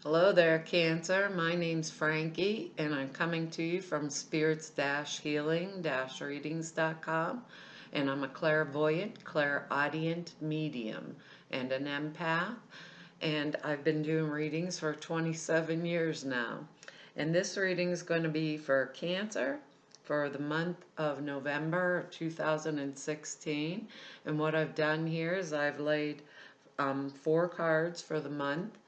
Hello there, Cancer. My name's Frankie, and I'm coming to you from spirits-healing-readings.com. And I'm a clairvoyant, clairaudient medium, and an empath. And I've been doing readings for 27 years now. And this reading is going to be for Cancer for the month of November of 2016. And what I've done here is I've laid four cards for the month,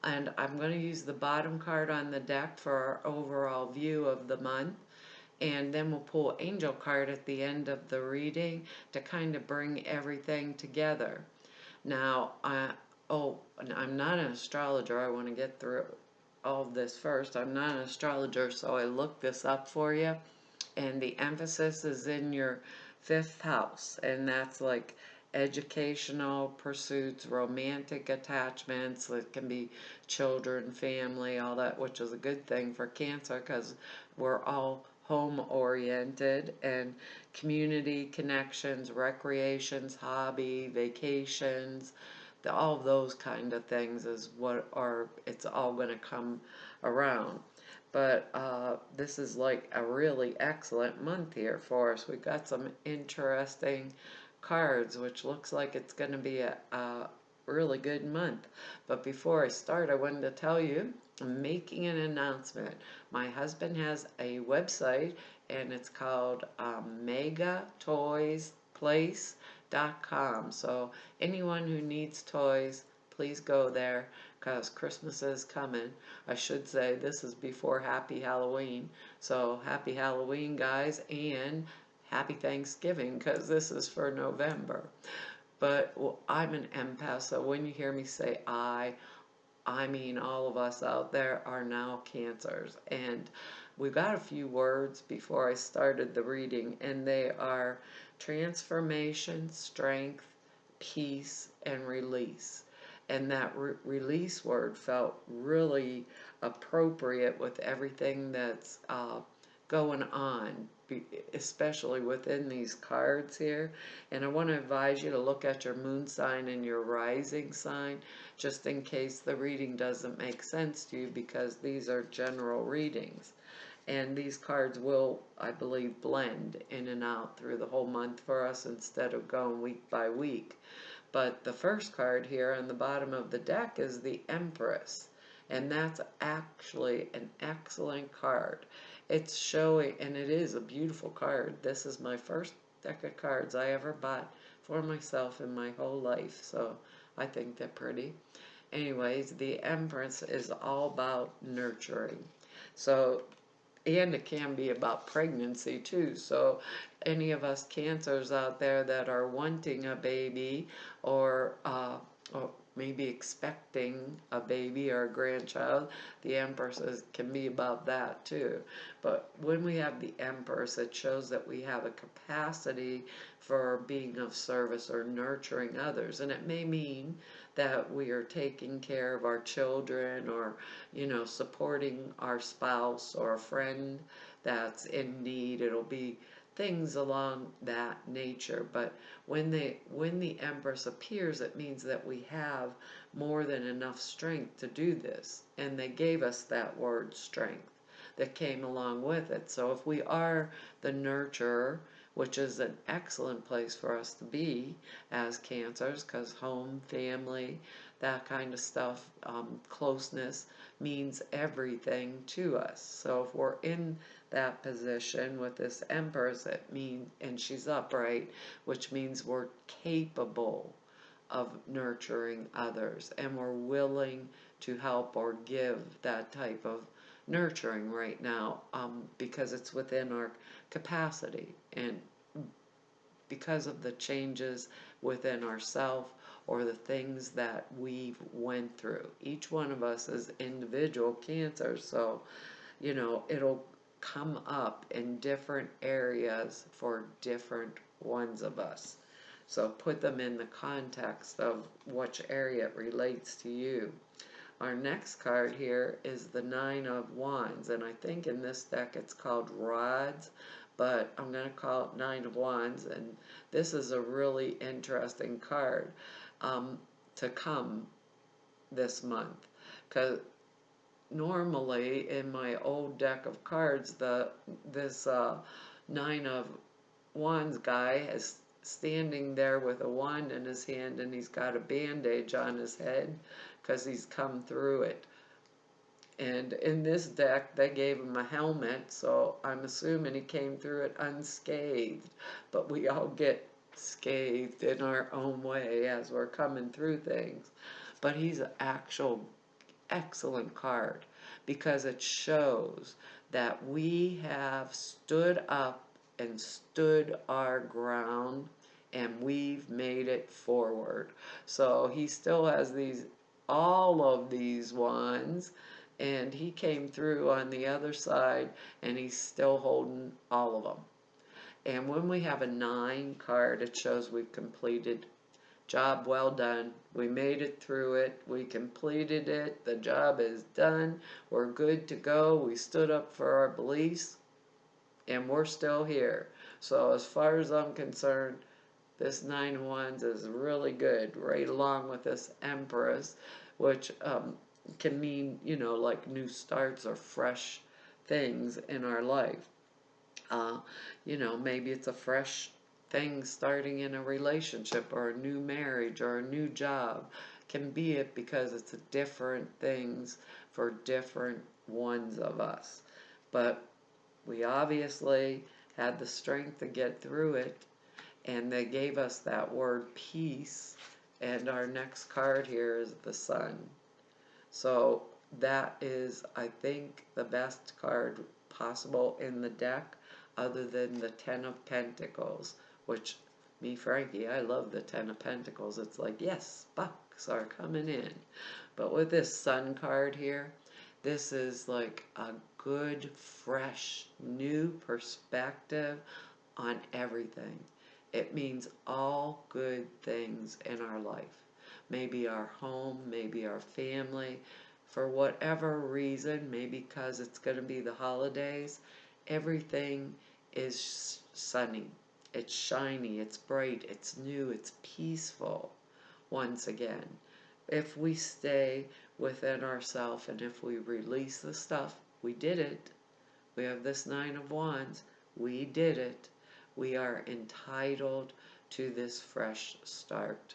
and I'm going to use the bottom card on the deck for our overall view of the month, and then we'll pull angel card at the end of the reading to kind of bring everything together. Now, I'm not an astrologer. I want to get through all of this first. I'm not an astrologer, so I looked this up for you, and the emphasis is in your fifth house, and that's like educational pursuits, romantic attachments. It can be children, family, all that, which is a good thing for Cancer because we're all home oriented, and community connections, recreations, hobby, vacations, all of those kind of things is what are, it's all going to come around. But this is like a really excellent month here for us. We've got some interesting cards, which looks like it's going to be a really good month. But before I start, I wanted to tell you I'm making an announcement. My husband has a website, and it's called megatoysplace.com. So anyone who needs toys, please go there because Christmas is coming. I should say this is before Happy Halloween. So happy Halloween, guys, and happy Thanksgiving because this is for November. But well, I'm an empath, so when you hear me say I mean all of us out there are now Cancers. And we've got a few words before I started the reading, and they are transformation, strength, peace, and release. And that release word felt really appropriate with everything that's going on, especially within these cards here. And I want to advise you to look at your moon sign and your rising sign, just in case the reading doesn't make sense to you, because these are general readings. And these cards will, I believe, blend in and out through the whole month for us instead of going week by week. But the first card here on the bottom of the deck is the Empress. And that's actually an excellent card. It's showing, and it is a beautiful card. This is my first deck of cards I ever bought for myself in my whole life. So I think they're pretty. Anyways, the Empress is all about nurturing. So, and it can be about pregnancy too. So any of us Cancers out there that are wanting a baby, or maybe expecting a baby or a grandchild, the Empress can be about that too. But when we have the Empress, it shows that we have a capacity for being of service or nurturing others. And it may mean that we are taking care of our children, or supporting our spouse or a friend that's in need. It'll be things along that nature. But when the Empress appears, it means that we have more than enough strength to do this. And they gave us that word strength that came along with it. So if we are the nurturer, which is an excellent place for us to be as Cancers, because home, family, that kind of stuff, closeness means everything to us. So if we're in that position with this Empress, it means, and she's upright, which means we're capable of nurturing others, and we're willing to help or give that type of nurturing right now, because it's within our capacity, and because of the changes within ourselves or the things that we've went through. Each one of us is individual Cancers, so it'll come up in different areas for different ones of us. So put them in the context of which area it relates to you. Our next card here is the Nine of Wands, and I think in this deck it's called Rods, but I'm going to call it Nine of Wands, and this is a really interesting card to come this month, because normally in my old deck of cards, this Nine of Wands guy is standing there with a wand in his hand, and he's got a bandage on his head because he's come through it. And in this deck, they gave him a helmet, so I'm assuming he came through it unscathed. But we all get scathed in our own way as we're coming through things. But he's an actual excellent card because it shows that we have stood up and stood our ground, and we've made it forward. So he still has all of these wands, and he came through on the other side, and he's still holding all of them. And when we have a 9 card, it shows we've completed. Job well done. We made it through it. We completed it. The job is done. We're good to go. We stood up for our beliefs, and we're still here. So as far as I'm concerned, this 9 of Wands is really good, right along with this Empress, which can mean, like new starts or fresh things in our life. Maybe it's a fresh thing starting in a relationship or a new marriage or a new job. Can be it because it's different things for different ones of us. But we obviously had the strength to get through it, and they gave us that word peace, and our next card here is the Sun. So that is, I think, the best card possible in the deck, other than the Ten of Pentacles, which, me, Frankie, I love the Ten of Pentacles. It's like, yes, bucks are coming in. But with this Sun card here, this is like a good, fresh, new perspective on everything. It means all good things in our life. Maybe our home, maybe our family, for whatever reason, maybe because it's going to be the holidays, everything is sunny. It's shiny, it's bright, it's new, it's peaceful once again. If we stay within ourselves and if we release the stuff, we did it. We have this 9 of Wands. We did it. We are entitled to this fresh start.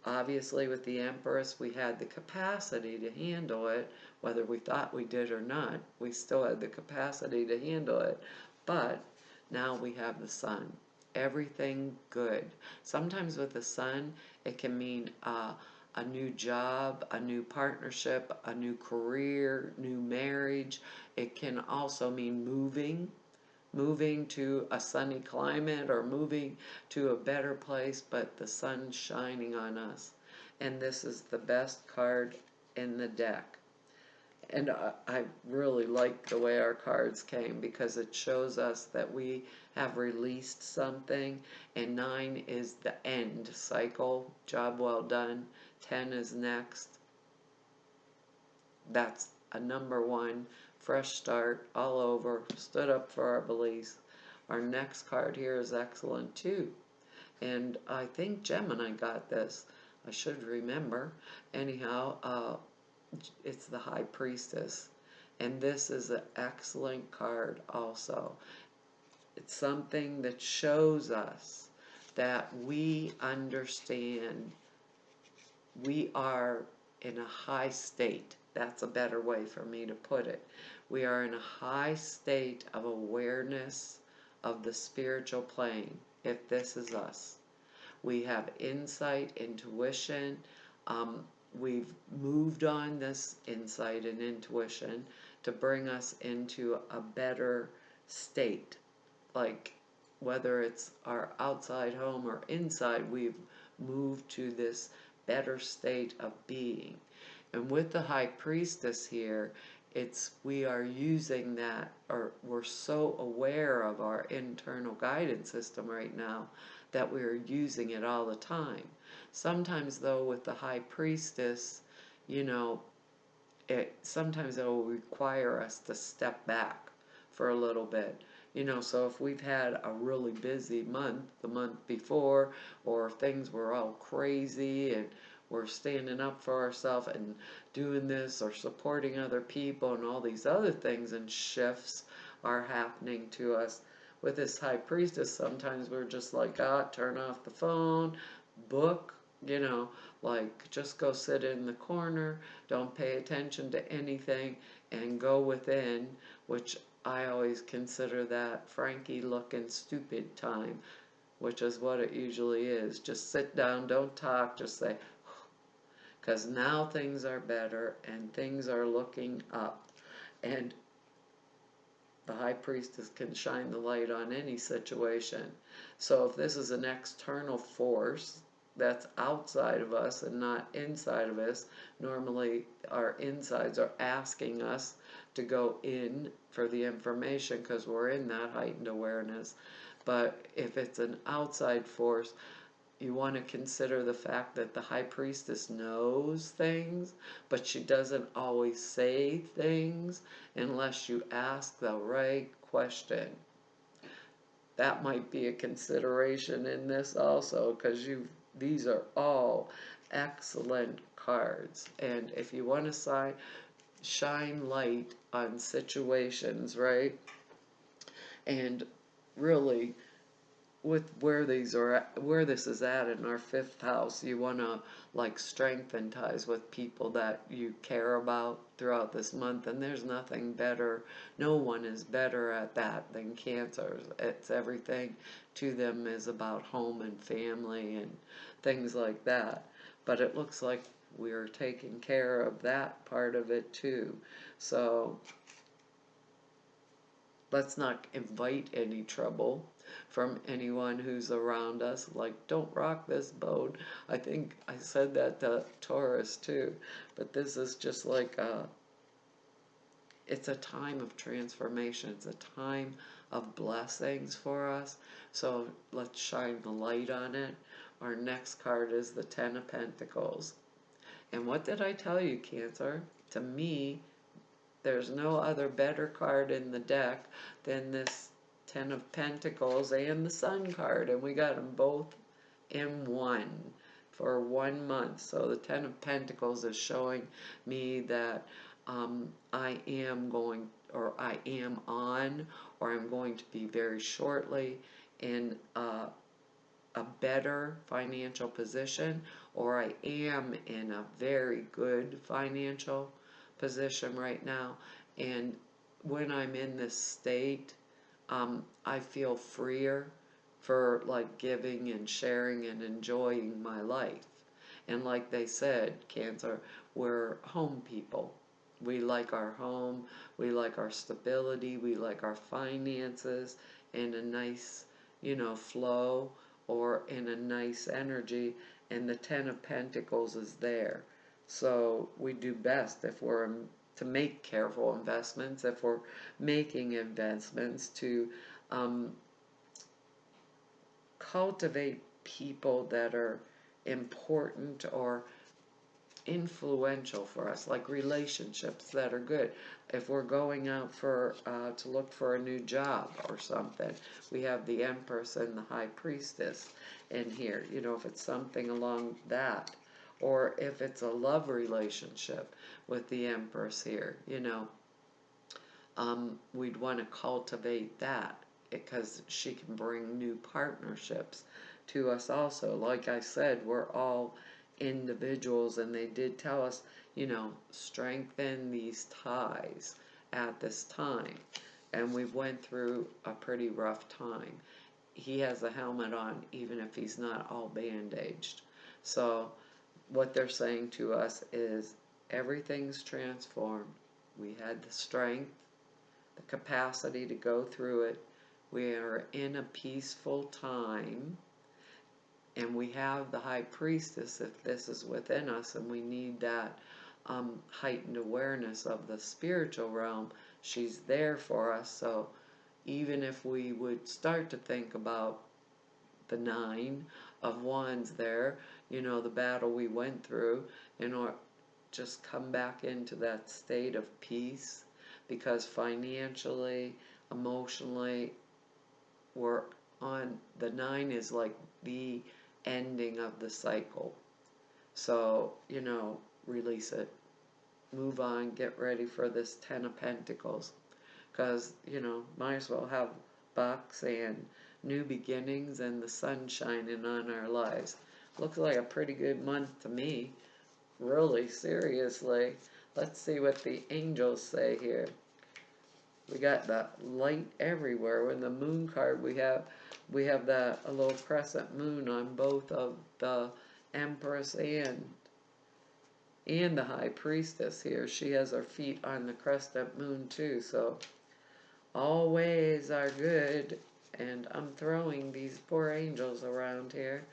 Obviously, with the Empress, we had the capacity to handle it. Whether we thought we did or not, we still had the capacity to handle it. But now we have the Sun. Everything good. Sometimes with the Sun, it can mean a new job, a new partnership, a new career, new marriage. It can also mean moving to a sunny climate or moving to a better place, but the sun's shining on us. And this is the best card in the deck. And I really like the way our cards came because it shows us that we have released something. And 9 is the end cycle. Job well done. 10 is next. That's a number 1. Fresh start all over. Stood up for our beliefs. Our next card here is excellent too. And I think Gemini got this. I should remember. Anyhow, it's the High Priestess. And this is an excellent card also. It's something that shows us that we understand we are in a high state. That's a better way for me to put it. We are in a high state of awareness of the spiritual plane, if this is us. We have insight, intuition. We've moved on this insight and intuition to bring us into a better state. Like whether it's our outside home or inside, we've moved to this better state of being. And with the High Priestess here, we are using that, or we're so aware of our internal guidance system right now that we're using it all the time. Sometimes though with the High Priestess, sometimes it will require us to step back for a little bit. So if we've had a really busy month the month before, or things were all crazy and we're standing up for ourselves and doing this or supporting other people and all these other things, and shifts are happening to us. With this high priestess, sometimes we're just like, turn off the phone, book, like just go sit in the corner, don't pay attention to anything, and go within, which I always consider that Frankie looking stupid time, which is what it usually is. Just sit down, don't talk, just say, because now things are better and things are looking up. And the high priestess can shine the light on any situation. So if this is an external force that's outside of us and not inside of us, normally our insides are asking us to go in for the information because we're in that heightened awareness. But if it's an outside force, you want to consider the fact that the high priestess knows things, but she doesn't always say things unless you ask the right question. That might be a consideration in this also, because these are all excellent cards. And if you want to shine light on situations, right? And really, with where this is at in our fifth house, you want to like strengthen ties with people that you care about throughout this month, and there's nothing better, no one is better at that than Cancers. It's everything to them is about home and family and things like that. But it looks like we're taking care of that part of it too. So let's not invite any trouble from anyone who's around us. Like, don't rock this boat. I think I said that to Taurus too. But this is just like it's a time of transformation. It's a time of blessings for us. So let's shine the light on it. Our next card is the Ten of Pentacles. And what did I tell you, Cancer? To me, there's no other better card in the deck than this Ten of Pentacles and the Sun card, and we got them both in one for 1 month. So the Ten of Pentacles is showing me that I am going, or I am on, or I'm going to be very shortly in a better financial position, or I am in a very good financial position right now. And when I'm in this state, I feel freer for like giving and sharing and enjoying my life. And like they said, Cancer, we're home people. We like our home, we like our stability, we like our finances in a nice, flow, or in a nice energy, and the Ten of Pentacles is there. So we do best if we're to make careful investments, if we're making investments, to cultivate people that are important or influential for us, like relationships that are good. If we're going out for to look for a new job or something, we have the Empress and the High Priestess in here. If it's something along that, or if it's a love relationship with the Empress here, we'd want to cultivate that because she can bring new partnerships to us also. Like I said, we're all individuals, and they did tell us, strengthen these ties at this time. And we went through a pretty rough time. He has a helmet on even if he's not all bandaged. So what they're saying to us is everything's transformed. We had the strength, the capacity to go through it. We are in a peaceful time. And we have the High Priestess, if this is within us, and we need that heightened awareness of the spiritual realm. She's there for us. So even if we would start to think about the Nine of Wands there, the battle we went through, or just come back into that state of peace, because financially, emotionally, we're on, the Nine is like the ending of the cycle. So, release it. Move on, get ready for this Ten of Pentacles. Because, might as well have bucks and new beginnings and the sun shining on our lives. Looks like a pretty good month to me. Really, seriously. Let's see what the angels say here. We got the light everywhere. In the moon card, we have a little crescent moon on both of the Empress and the High Priestess here. She has her feet on the crescent moon too, so all ways are good. And I'm throwing these poor angels around here.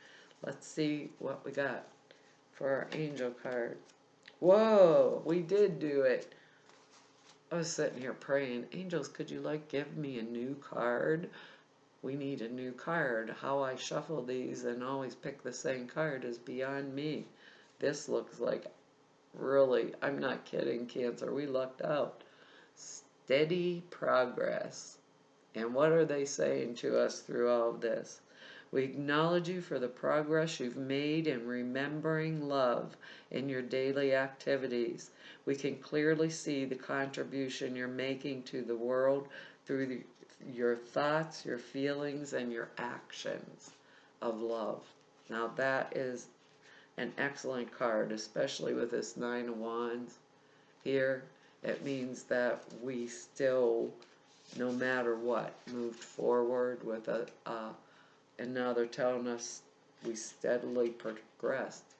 Let's see what we got for our angel card. Whoa, we did do it. I was sitting here praying, angels, could you give me a new card? We need a new card. How I shuffle these and always pick the same card is beyond me. This looks like, really, I'm not kidding, Cancer, we lucked out. Steady progress. And what are they saying to us through all of this? We acknowledge you for the progress you've made in remembering love in your daily activities. We can clearly see the contribution you're making to the world through your thoughts, your feelings, and your actions of love. Now that is an excellent card, especially with this Nine of Wands here. It means that we still, no matter what, moved forward with and now they're telling us we steadily progressed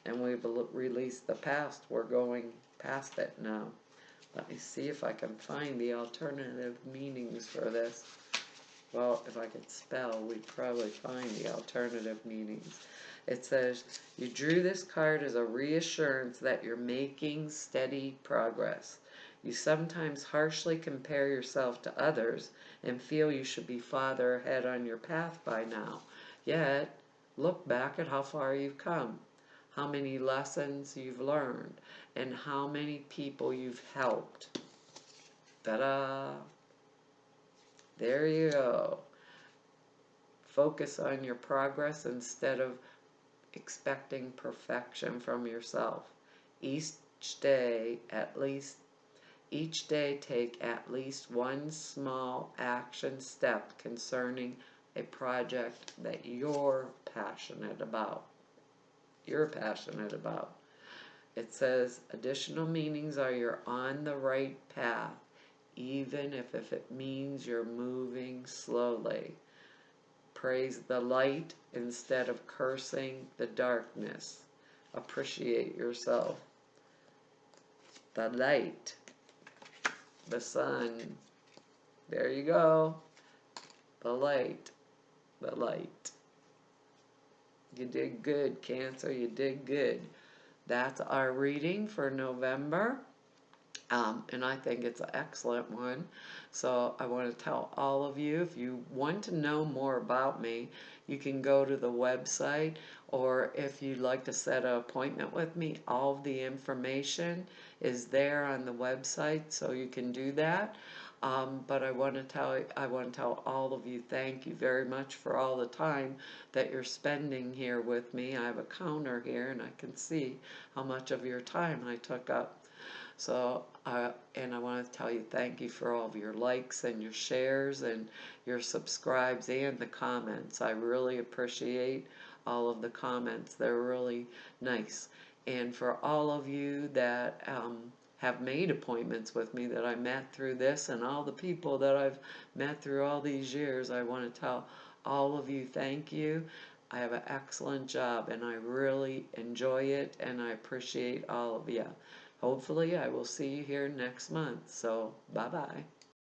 and we've released the past. We're going past it now. Let me see if I can find the alternative meanings for this. Well, if I could spell, we'd probably find the alternative meanings. It says, you drew this card as a reassurance that you're making steady progress. You sometimes harshly compare yourself to others and feel you should be farther ahead on your path by now. Yet, look back at how far you've come, how many lessons you've learned, and how many people you've helped. Ta-da! There you go. Focus on your progress instead of expecting perfection from yourself. Each day take at least one small action step concerning a project that you're passionate about. It says additional meanings are you're on the right path, even if it means you're moving slowly. Praise the light instead of cursing the darkness. Appreciate yourself. The light. The sun. There you go. The light. The light. You did good, Cancer. You did good. That's our reading for November. And I think it's an excellent one. So I want to tell all of you, if you want to know more about me, you can go to the website, or if you'd like to set an appointment with me, all of the information is there on the website, so you can do that. But I want to tell all of you, thank you very much for all the time that you're spending here with me. I have a counter here, and I can see how much of your time I took up. So, and I want to tell you thank you for all of your likes and your shares and your subscribes and the comments. I really appreciate all of the comments. They're really nice. And for all of you that have made appointments with me that I met through this, and all the people that I've met through all these years, I want to tell all of you thank you. I have an excellent job and I really enjoy it, and I appreciate all of you. Hopefully I will see you here next month. So bye-bye.